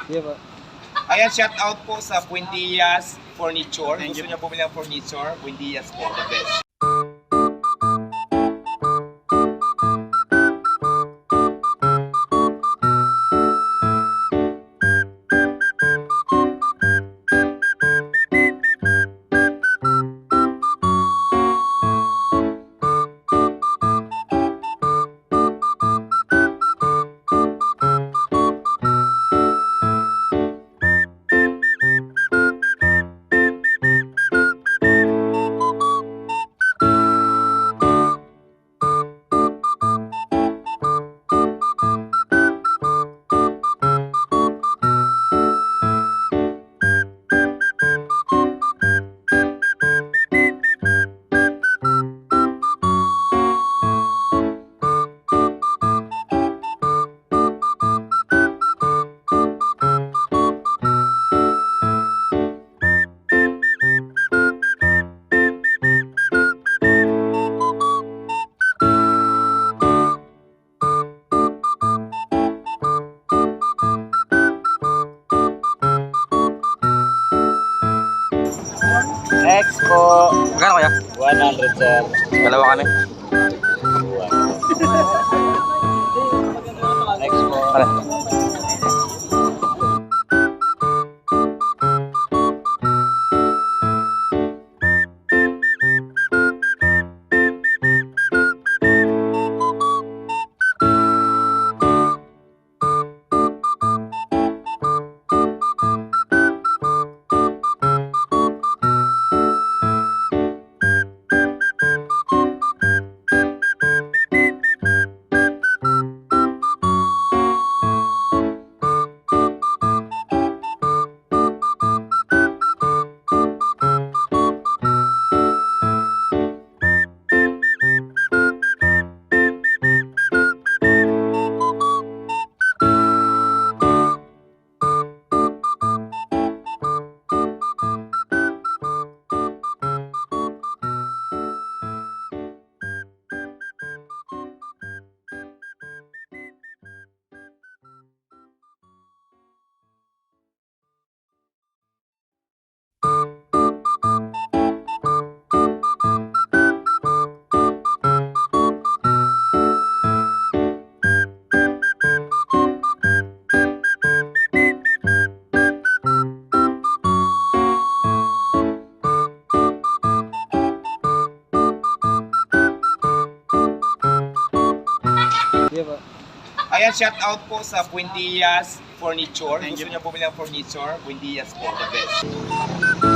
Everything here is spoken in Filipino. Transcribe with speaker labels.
Speaker 1: Di ba?
Speaker 2: Ayan, shout out po sa Buendias Furniture. Gusto niyo bumili ng furniture? Buendias po, the best.
Speaker 1: Next po.
Speaker 3: Magkano kaya?
Speaker 1: 100 sir.
Speaker 3: Dalawa kami.
Speaker 1: Next po.
Speaker 3: Ano?
Speaker 1: Di ba?
Speaker 2: Ayan, shout out po sa Buendias Furniture. Gusto niyo bumili ng furniture? Buendias po, the best.